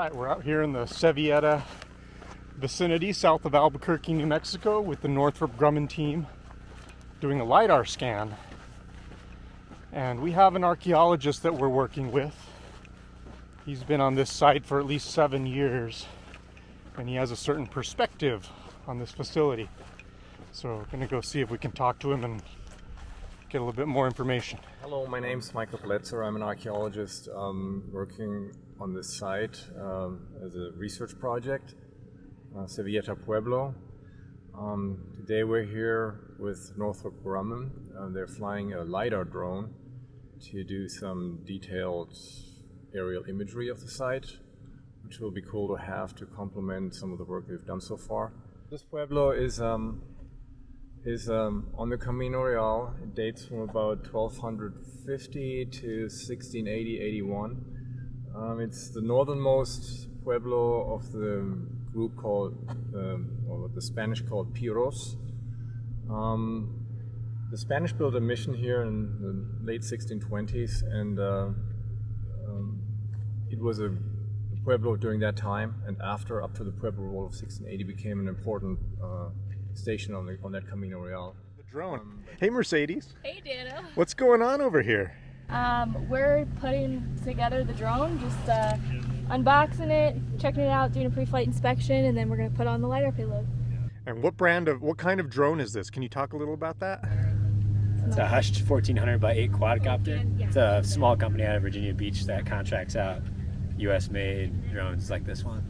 Right, we're out here in the Sevilleta vicinity, south of Albuquerque, New Mexico, with the Northrop Grumman team doing a LiDAR scan. And we have an archaeologist that we're working with. He's been on this site for at least 7 years, and he has a certain perspective on this facility. So we're gonna go see if we can talk to him and get a little bit more information. Hello, my name's Michael Pletzer. I'm an archaeologist working on this site as a research project, Sevilleta Pueblo. Today we're here with Northrop Grumman. They're flying a LiDAR drone to do some detailed aerial imagery of the site, which will be cool to have to complement some of the work they've done so far. This pueblo is on the Camino Real. It dates from about 1250 to 1680-81. It's the northernmost pueblo of the group called, or the Spanish called Piros. The Spanish built a mission here in the late 1620s, and it was a pueblo during that time, and after, up to the Pueblo Roll of 1680, became an important station on that Camino Real. The drone. Hey Mercedes. Hey Dano. What's going on over here? We're putting together the drone, just unboxing it, checking it out, doing a pre-flight inspection, and then we're going to put on the LiDAR payload. And what kind of drone is this? Can you talk a little about that? It's a Hushed 1400 by 8 quadcopter. It's a small company out of Virginia Beach that contracts out US-made drones like this one.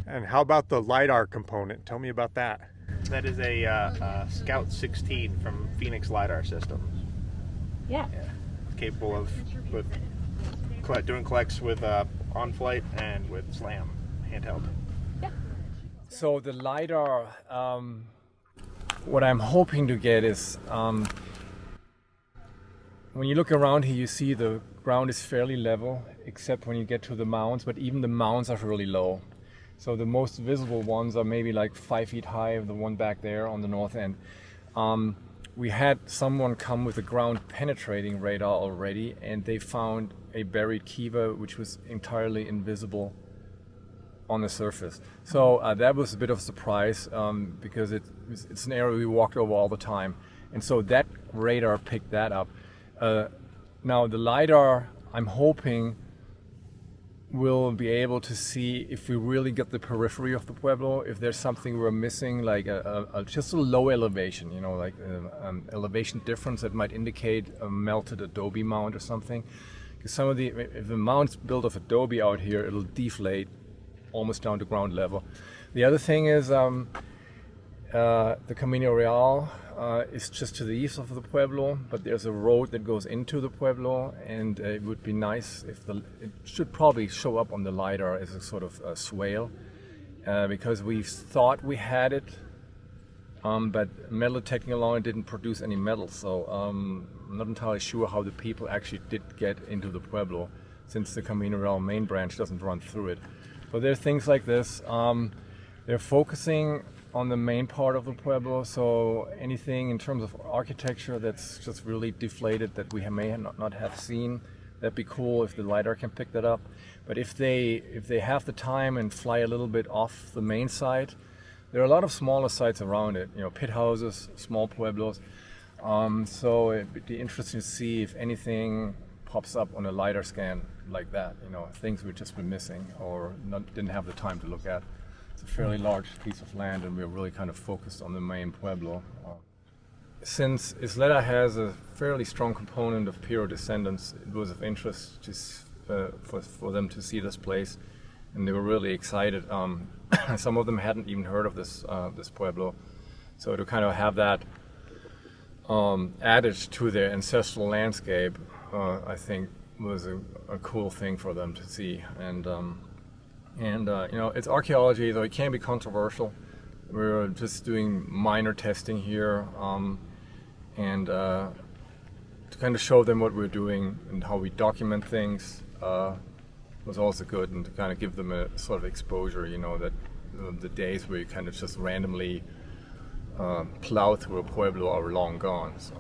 And how about the LiDAR component? Tell me about that. That is a Scout 16 from Phoenix LiDAR Systems. Yeah. It's capable of doing collects with on-flight and with SLAM handheld. Yeah. So the LiDAR, what I'm hoping to get is, when you look around here, you see the ground is fairly level, except when you get to the mounds, but even the mounds are really low. So the most visible ones are maybe like 5 feet high, the one back there on the north end. We had someone come with a ground penetrating radar already, and they found a buried kiva which was entirely invisible on the surface. So that was a bit of a surprise because it's an area we walked over all the time. And so that radar picked that up. Now the LiDAR, I'm hoping, will be able to see if we really get the periphery of the pueblo, if there's something we're missing, like just a low elevation, you know, like elevation difference that might indicate a melted adobe mound or something. Because if the mound's built of adobe out here, it'll deflate almost down to ground level. The other thing is the Camino Real is just to the east of the pueblo, but there's a road that goes into the pueblo, and it would be nice if it should probably show up on the LiDAR as a sort of a swale, because we thought we had it, but metal detecting along it didn't produce any metal, so I'm not entirely sure how the people actually did get into the pueblo, since the Camino Real main branch doesn't run through it. So there are things like this. They're focusing on the main part of the pueblo, so anything in terms of architecture that's just really deflated that we may not have seen, that'd be cool if the LiDAR can pick that up. But if they have the time and fly a little bit off the main site, there are a lot of smaller sites around it, you know, pit houses, small pueblos. So it'd be interesting to see if anything pops up on a LiDAR scan like that, you know, things we've just been missing or didn't have the time to look at. It's a fairly large piece of land, and we're really kind of focused on the main pueblo. Since Isleta has a fairly strong component of Piro descendants, it was of interest for them to see this place, and they were really excited. Some of them hadn't even heard of this pueblo, so to kind of have that added to their ancestral landscape, I think was a cool thing for them to see. And you know, it's archaeology, though it can be controversial. We're just doing minor testing here, and to kind of show them what we're doing and how we document things was also good, and to kind of give them a sort of exposure, you know, that the days where you kind of just randomly plow through a pueblo are long gone. So.